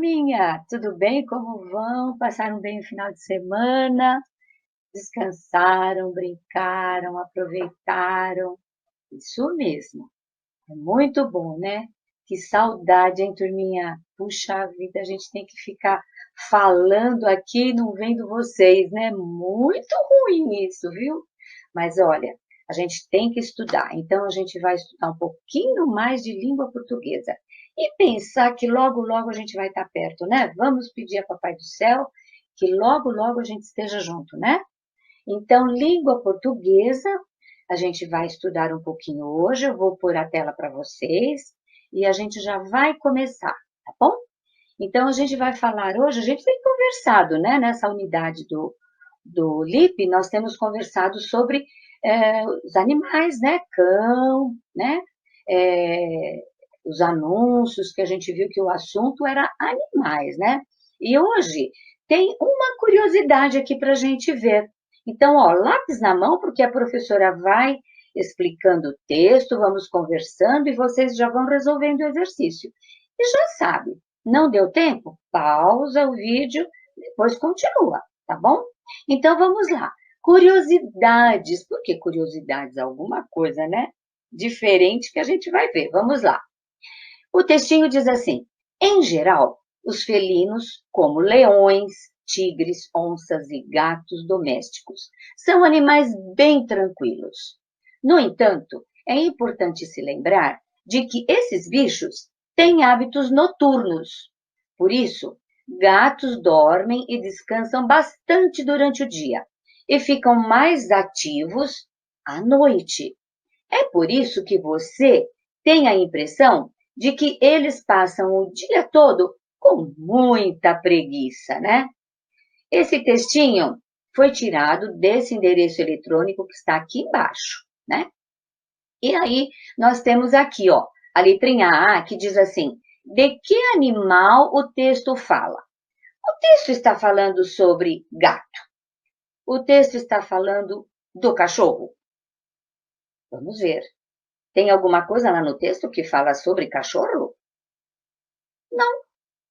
turminha, tudo bem? Como vão? Passaram bem o final de semana? Descansaram, brincaram, aproveitaram? Isso mesmo, é muito bom, né? Que saudade, hein, turminha? Puxa vida, a gente tem que ficar falando aqui e não vendo vocês, né? Muito ruim isso, viu? Mas olha, a gente tem que estudar, então a gente vai estudar um pouquinho mais de língua portuguesa e pensar que logo, logo a gente vai estar perto, né? Vamos pedir a Papai do Céu que logo, logo a gente esteja junto, né? Então, língua portuguesa, a gente vai estudar um pouquinho hoje, eu vou pôr a tela para vocês e a gente já vai começar, tá bom? Então, a gente vai falar hoje, a gente tem conversado, né, nessa unidade do LIP, nós temos conversado sobre os animais, né, cão, né, é, os anúncios, que a gente viu que o assunto era animais, né? E hoje tem uma curiosidade aqui para a gente ver. Então, ó, lápis na mão, porque a professora vai explicando o texto, vamos conversando e vocês já vão resolvendo o exercício. E já sabe, não deu tempo? Pausa o vídeo, depois continua, tá bom? Então vamos lá. Curiosidades. Por que curiosidades? Alguma coisa, né? Diferente que a gente vai ver. Vamos lá. O textinho diz assim: em geral, os felinos, como leões, tigres, onças e gatos domésticos, são animais bem tranquilos. No entanto, é importante se lembrar de que esses bichos têm hábitos noturnos. Por isso, gatos dormem e descansam bastante durante o dia e ficam mais ativos à noite. É por isso que você tem a impressão de que eles passam o dia todo com muita preguiça, né? Esse textinho foi tirado desse endereço eletrônico que está aqui embaixo, né? E aí nós temos aqui, ó, a letrinha A que diz assim: de que animal o texto fala? O texto está falando sobre gato. O texto está falando do cachorro. Vamos ver. Tem alguma coisa lá no texto que fala sobre cachorro? Não.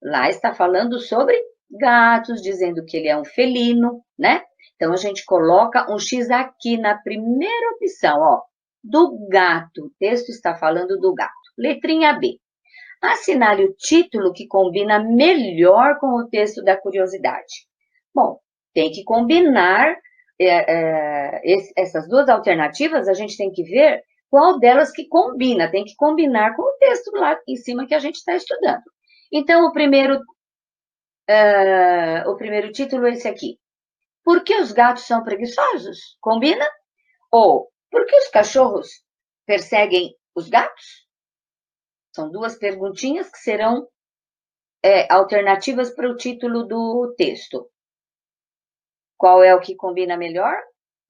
Lá está falando sobre gatos, dizendo que ele é um felino, né? Então a gente coloca um X aqui na primeira opção, ó, do gato. O texto está falando do gato. Letrinha B. Assinale o título que combina melhor com o texto da curiosidade. Bom, tem que combinar essas duas alternativas, a gente tem que ver qual delas que combina, tem que combinar com o texto lá em cima que a gente está estudando. Então, o primeiro título é esse aqui. Por que os gatos são preguiçosos? Combina? Ou, por que os cachorros perseguem os gatos? São duas perguntinhas que serão alternativas para o título do texto. Qual é o que combina melhor?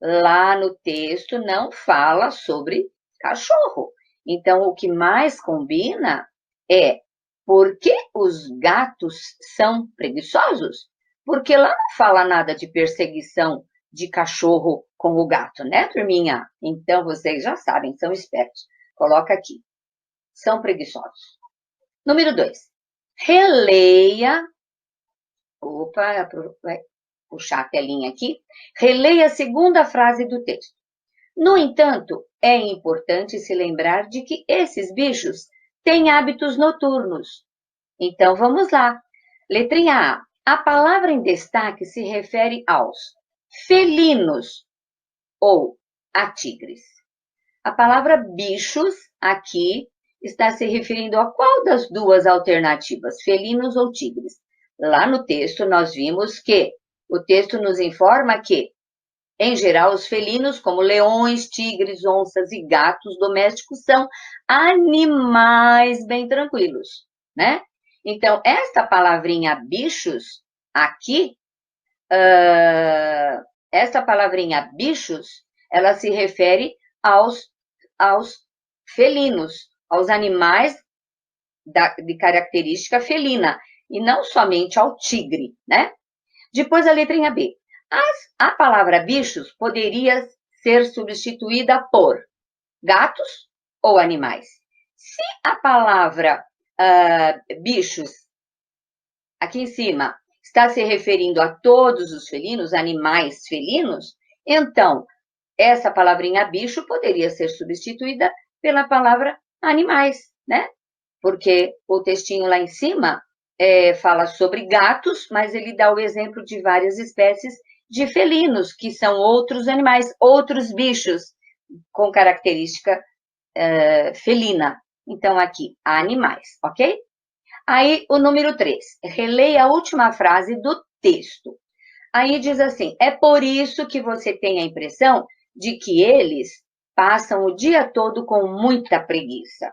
Lá no texto não fala sobre cachorro. Então, o que mais combina é por que os gatos são preguiçosos? Porque lá não fala nada de perseguição de cachorro com o gato, né, turminha? Então, vocês já sabem, são espertos. Coloca aqui. São preguiçosos. Número 2. Releia. Opa, vai puxar a telinha aqui. Releia a segunda frase do texto. No entanto, é importante se lembrar de que esses bichos têm hábitos noturnos. Então, vamos lá. Letrinha A. A palavra em destaque se refere aos felinos ou a tigres. A palavra bichos aqui está se referindo a qual das duas alternativas, felinos ou tigres? Lá no texto nós vimos que o texto nos informa que, em geral, os felinos, como leões, tigres, onças e gatos domésticos, são animais bem tranquilos, né? Então, esta palavrinha bichos, aqui, esta palavrinha bichos, ela se refere aos felinos, aos animais de característica felina, e não somente ao tigre, né? Depois a letrinha B. A palavra bichos poderia ser substituída por gatos ou animais. Se a palavra bichos aqui em cima, está se referindo a todos os felinos, animais felinos, então, essa palavrinha bicho poderia ser substituída pela palavra animais, né? Porque o textinho lá em cima fala sobre gatos, mas ele dá o exemplo de várias espécies de felinos, que são outros animais, outros bichos com característica felina. Então, aqui, animais, ok? Aí, o número 3. Releia a última frase do texto. Aí diz assim, é por isso que você tem a impressão de que eles passam o dia todo com muita preguiça.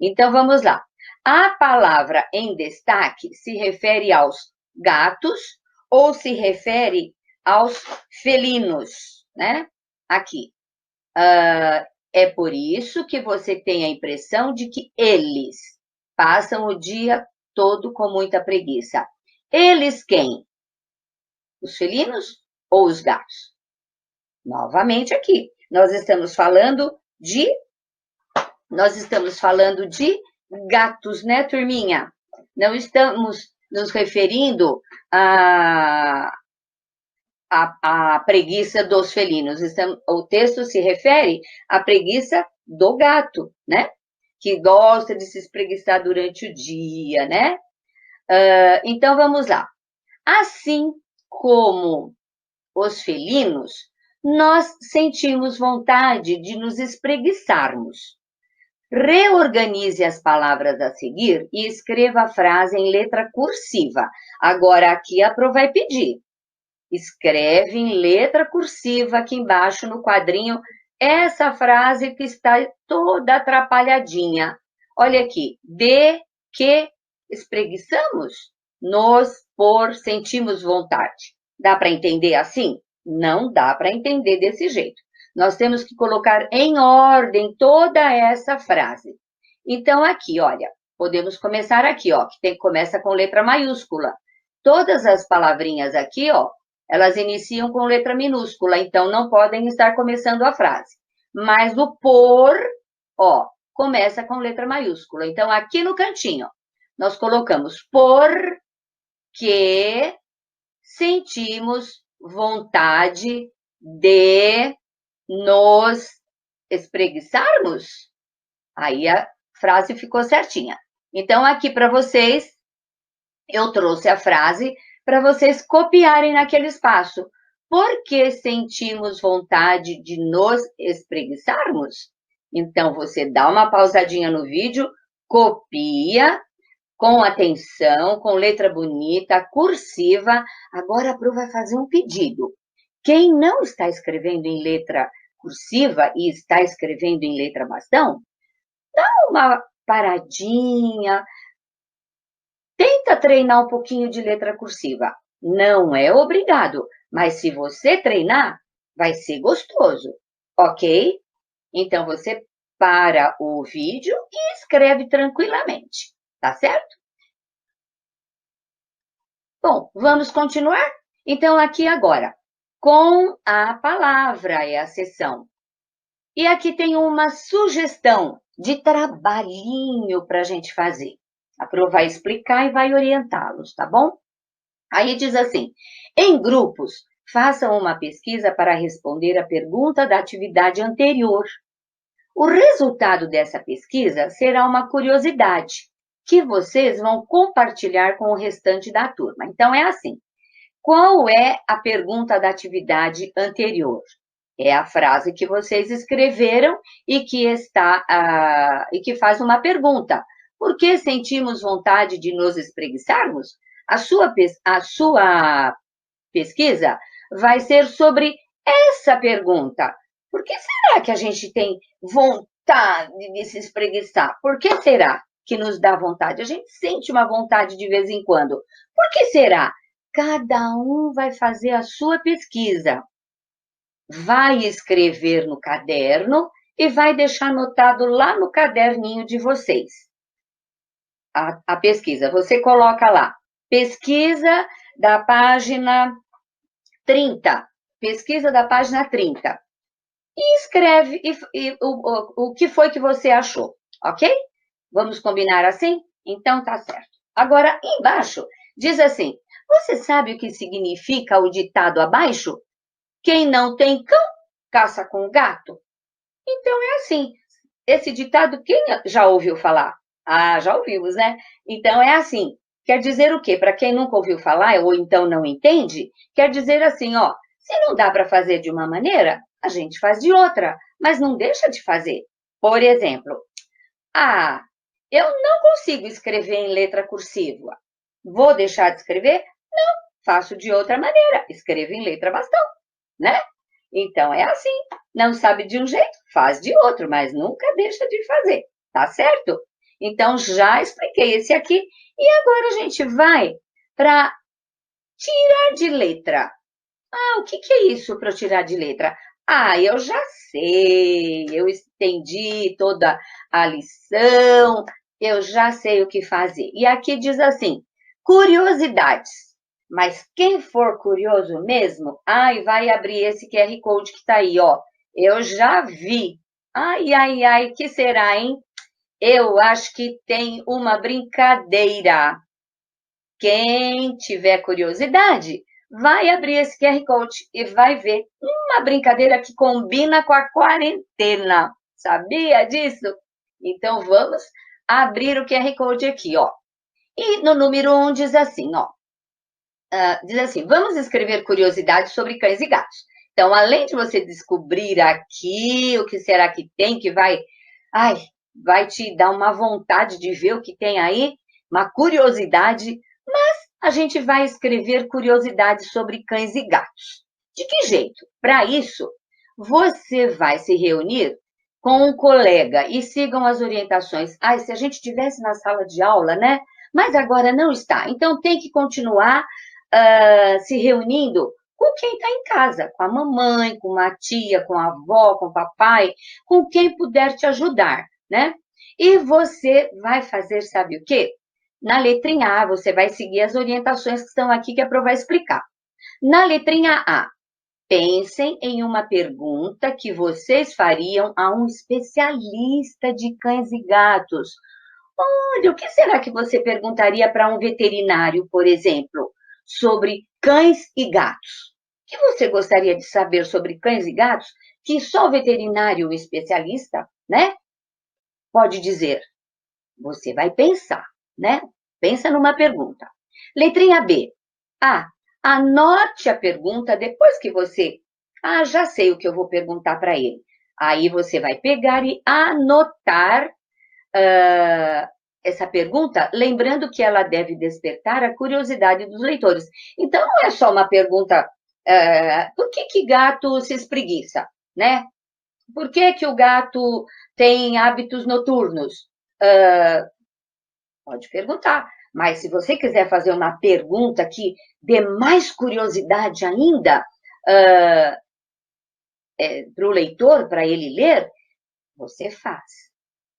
Então, vamos lá. A palavra em destaque se refere aos gatos ou se refere aos felinos, né? Aqui. É por isso que você tem a impressão de que eles passam o dia todo com muita preguiça. Eles quem? Os felinos ou os gatos? Novamente aqui, nós estamos falando de gatos, né, turminha? Não estamos nos referindo à preguiça dos felinos. O texto se refere à preguiça do gato, né? Que gosta de se espreguiçar durante o dia, né? Então, vamos lá. Assim como os felinos, nós sentimos vontade de nos espreguiçarmos. Reorganize as palavras a seguir e escreva a frase em letra cursiva. Agora, aqui a Pro vai pedir. Escreve em letra cursiva aqui embaixo no quadrinho essa frase que está toda atrapalhadinha. Olha aqui. De que espreguiçamos? Nos por sentimos vontade. Dá para entender assim? Não dá para entender desse jeito. Nós temos que colocar em ordem toda essa frase. Então, aqui, olha, podemos começar aqui, ó, que começa com letra maiúscula. Todas as palavrinhas aqui, ó, elas iniciam com letra minúscula, então não podem estar começando a frase. Mas o por, ó, começa com letra maiúscula. Então, aqui no cantinho, nós colocamos porque sentimos vontade de nos espreguiçarmos. Aí a frase ficou certinha. Então, aqui para vocês, eu trouxe a frase para vocês copiarem naquele espaço. Por que sentimos vontade de nos espreguiçarmos? Então, você dá uma pausadinha no vídeo, copia com atenção, com letra bonita, cursiva. Agora a Pro vai fazer um pedido. Quem não está escrevendo em letra cursiva e está escrevendo em letra bastão, dá uma paradinha, tenta treinar um pouquinho de letra cursiva. Não é obrigado, mas se você treinar, vai ser gostoso, ok? Então, você para o vídeo e escreve tranquilamente, tá certo? Bom, vamos continuar? Então, aqui agora, com a palavra é a sessão. E aqui tem uma sugestão de trabalhinho para a gente fazer. A Pro vai explicar e vai orientá-los, tá bom? Aí diz assim, em grupos, façam uma pesquisa para responder a pergunta da atividade anterior. O resultado dessa pesquisa será uma curiosidade que vocês vão compartilhar com o restante da turma. Então, é assim, qual é a pergunta da atividade anterior? É a frase que vocês escreveram e que faz uma pergunta. Por que sentimos vontade de nos espreguiçarmos? A sua pesquisa vai ser sobre essa pergunta. Por que será que a gente tem vontade de se espreguiçar? Por que será que nos dá vontade? A gente sente uma vontade de vez em quando. Por que será? Cada um vai fazer a sua pesquisa. Vai escrever no caderno e vai deixar anotado lá no caderninho de vocês. A pesquisa, você coloca lá, pesquisa da página 30. Pesquisa da página 30. E escreve o que foi que você achou, ok? Vamos combinar assim? Então tá certo. Agora, embaixo, Diz assim: você sabe o que significa o ditado abaixo? Quem não tem cão, caça com gato. Então é assim. Esse ditado, quem já ouviu falar? Ah, já ouvimos, né? Então é assim. Quer dizer o quê? Para quem nunca ouviu falar ou então não entende, quer dizer assim, ó, se não dá para fazer de uma maneira, a gente faz de outra, mas não deixa de fazer. Por exemplo, ah, eu não consigo escrever em letra cursiva. Vou deixar de escrever? Não, faço de outra maneira, escrevo em letra bastão, né? Então é assim, não sabe de um jeito, faz de outro, mas nunca deixa de fazer, tá certo? Então já expliquei esse aqui e agora a gente vai para tirar de letra. Ah, o que é isso para tirar de letra? Ah, eu já sei, eu entendi toda a lição, eu já sei o que fazer. E aqui diz assim: curiosidades. Mas quem for curioso mesmo, ai, vai abrir esse QR Code que está aí, ó. Eu já vi. Ai, ai, ai, que será, hein? Eu acho que tem uma brincadeira. Quem tiver curiosidade, vai abrir esse QR Code e vai ver uma brincadeira que combina com a quarentena. Sabia disso? Então vamos abrir o QR Code aqui, ó. E no número 1 diz assim, ó. Diz assim, vamos escrever curiosidades sobre cães e gatos. Então, além de você descobrir aqui o que será que tem, que vai te dar uma vontade de ver o que tem aí, uma curiosidade, mas a gente vai escrever curiosidades sobre cães e gatos. De que jeito? Para isso, você vai se reunir com um colega e sigam as orientações. Ai, se a gente estivesse na sala de aula, né? Mas agora não está. Então, tem que continuar se reunindo com quem está em casa, com a mamãe, com a tia, com a avó, com o papai, com quem puder te ajudar, né? E você vai fazer, sabe o quê? Na letrinha A, você vai seguir as orientações que estão aqui que a Pro vai explicar. Na letrinha A, pensem em uma pergunta que vocês fariam a um especialista de cães e gatos. Olha, o que será que você perguntaria para um veterinário, por exemplo, sobre cães e gatos? O que você gostaria de saber sobre cães e gatos que só o veterinário especialista, né, pode dizer? Você vai pensar, né? Pensa numa pergunta. Letrinha B. Ah, anote a pergunta depois que você... Ah, já sei o que eu vou perguntar para ele. Aí você vai pegar e anotar essa pergunta, lembrando que ela deve despertar a curiosidade dos leitores. Então, não é só uma pergunta, por que gato se espreguiça, né? Por que o gato tem hábitos noturnos? Pode perguntar, mas se você quiser fazer uma pergunta que dê mais curiosidade ainda para o leitor, para ele ler, você faz,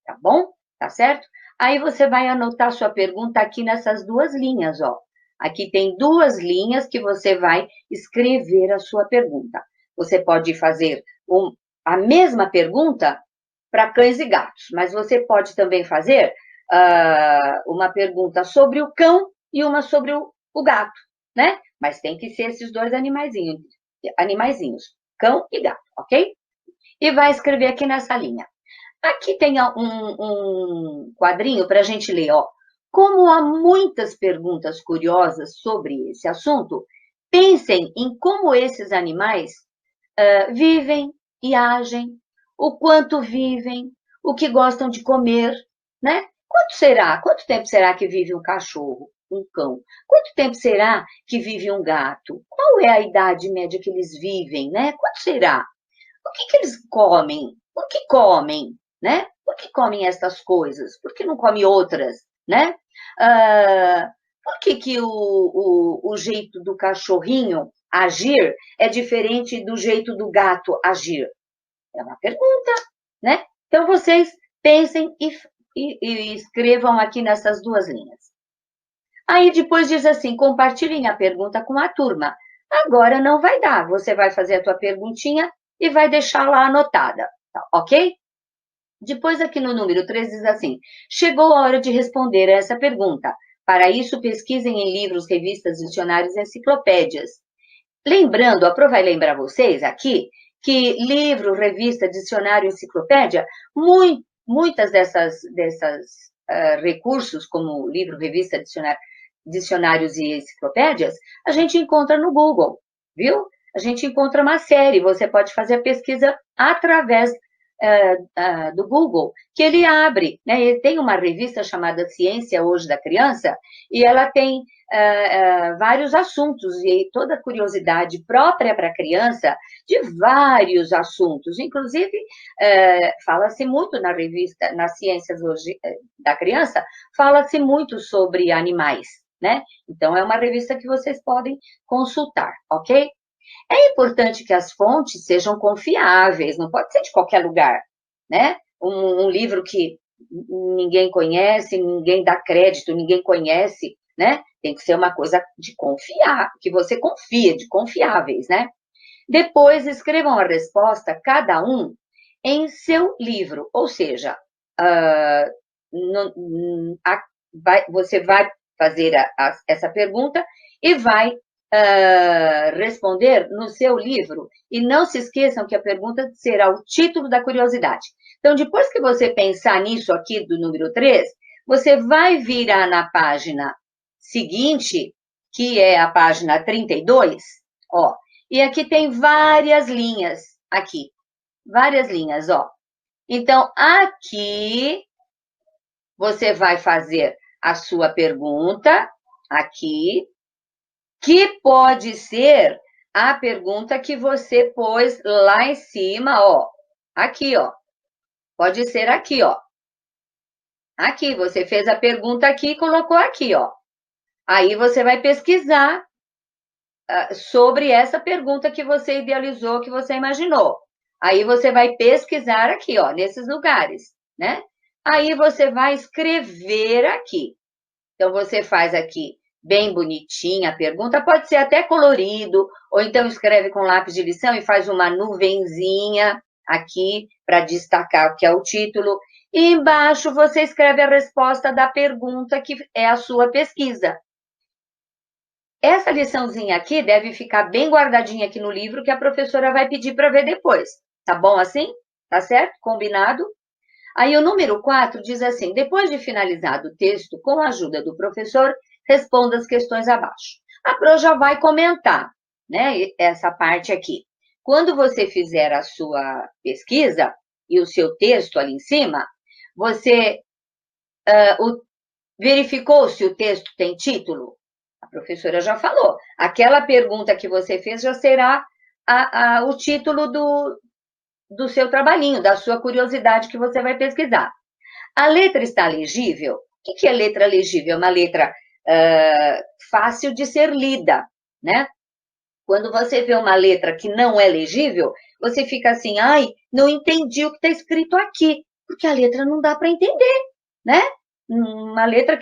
tá bom? Tá certo? Aí você vai anotar sua pergunta aqui nessas duas linhas, ó. Aqui tem duas linhas que você vai escrever a sua pergunta. Você pode fazer a mesma pergunta para cães e gatos, mas você pode também fazer uma pergunta sobre o cão e uma sobre o gato, né? Mas tem que ser esses dois animaizinhos, cão e gato, ok? E vai escrever aqui nessa linha. Aqui tem um quadrinho para a gente ler, ó. Como há muitas perguntas curiosas sobre esse assunto, pensem em como esses animais vivem e agem, o quanto vivem, o que gostam de comer, né? Quanto tempo será que vive um cachorro, um cão? Quanto tempo será que vive um gato? Qual é a idade média que eles vivem, né? Quanto será? O que eles comem? Por que comem, né? Por que comem estas coisas? Por que não comem outras, né? Por que o jeito do cachorrinho agir é diferente do jeito do gato agir? É uma pergunta, né? Então, vocês pensem e escrevam aqui nessas duas linhas. Aí depois diz assim, compartilhem a pergunta com a turma. Agora não vai dar, você vai fazer a tua perguntinha e vai deixar lá anotada, tá, ok? Depois aqui no número 3 diz assim, chegou a hora de responder a essa pergunta. Para isso, pesquisem em livros, revistas, dicionários e enciclopédias. Lembrando, a Pro vai lembrar vocês aqui, que livro, revista, dicionário, enciclopédia, muitas dessas recursos, como livro, revista, dicionários e enciclopédias, a gente encontra no Google, viu? A gente encontra uma série, você pode fazer a pesquisa através do Google, que ele abre, né? Ele tem uma revista chamada Ciência Hoje da Criança, e ela tem vários assuntos, e toda curiosidade própria para a criança, de vários assuntos, inclusive fala-se muito na revista, nas Ciências Hoje da Criança, fala-se muito sobre animais, né? Então, é uma revista que vocês podem consultar, ok? É importante que as fontes sejam confiáveis, não pode ser de qualquer lugar, né? Um livro que ninguém conhece, ninguém dá crédito, ninguém conhece, né? Tem que ser uma coisa de confiar, que você confia, de confiáveis, né? Depois, escrevam a resposta, cada um, em seu livro, ou seja, você vai fazer essa pergunta e vai responder no seu livro. E não se esqueçam que a pergunta será o título da curiosidade. Então, depois que você pensar nisso aqui do número 3, você vai virar na página seguinte, que é a página 32, ó. E aqui tem várias linhas, aqui. Várias linhas, ó. Então, aqui, você vai fazer a sua pergunta, aqui, que pode ser a pergunta que você pôs lá em cima, ó. Aqui, ó. Pode ser aqui, ó. Aqui, você fez a pergunta aqui e colocou aqui, ó. Aí você vai pesquisar sobre essa pergunta que você idealizou, que você imaginou. Aí você vai pesquisar aqui, ó, nesses lugares, né? Aí você vai escrever aqui. Então, você faz aqui bem bonitinha a pergunta, pode ser até colorido, ou então escreve com lápis de lição e faz uma nuvenzinha aqui para destacar o que é o título. E embaixo você escreve a resposta da pergunta que é a sua pesquisa. Essa liçãozinha aqui deve ficar bem guardadinha aqui no livro, que a professora vai pedir para ver depois. Tá bom assim? Tá certo? Combinado? Aí o número 4 diz assim, depois de finalizado o texto, com a ajuda do professor, responda as questões abaixo. A Pro já vai comentar, né, essa parte aqui. Quando você fizer a sua pesquisa e o seu texto ali em cima, você verificou se o texto tem título? A professora já falou. Aquela pergunta que você fez já será o título do seu trabalhinho, da sua curiosidade que você vai pesquisar. A letra está legível? O que é letra legível? É uma letra fácil de ser lida, né? Quando você vê uma letra que não é legível, você fica assim, ai, não entendi o que está escrito aqui, porque a letra não dá para entender, né? Uma letra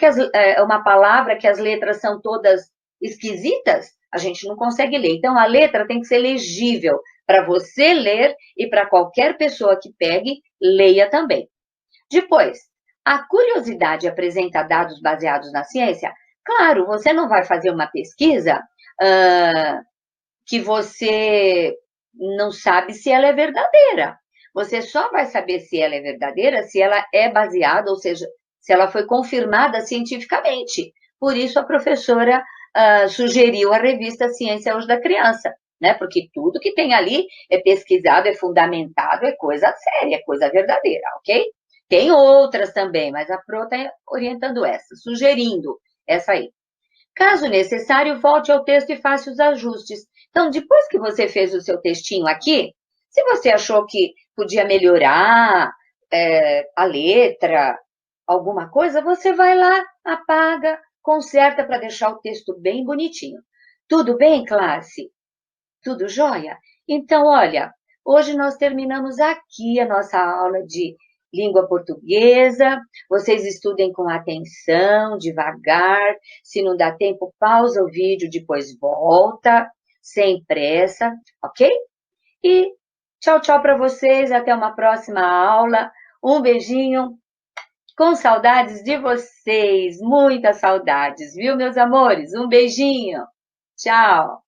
uma palavra que as letras são todas esquisitas, a gente não consegue ler. Então, a letra tem que ser legível para você ler e para qualquer pessoa que pegue, leia também. Depois, a curiosidade apresenta dados baseados na ciência? Claro, você não vai fazer uma pesquisa que você não sabe se ela é verdadeira. Você só vai saber se ela é verdadeira se ela é baseada, ou seja, se ela foi confirmada cientificamente. Por isso, a professora sugeriu a revista Ciência Hoje da Criança, né? Porque tudo que tem ali é pesquisado, é fundamentado, é coisa séria, é coisa verdadeira, ok? Tem outras também, mas a Pro está orientando essa, sugerindo essa aí. Caso necessário, volte ao texto e faça os ajustes. Então, depois que você fez o seu textinho aqui, se você achou que podia melhorar a letra, alguma coisa, você vai lá, apaga, conserta para deixar o texto bem bonitinho. Tudo bem, classe? Tudo jóia? Então, olha, hoje nós terminamos aqui a nossa aula de língua portuguesa. Vocês estudem com atenção, devagar. Se não dá tempo, pausa o vídeo, depois volta, sem pressa, ok? E tchau, tchau para vocês. Até uma próxima aula. Um beijinho. Com saudades de vocês, muitas saudades, viu, meus amores? Um beijinho. Tchau.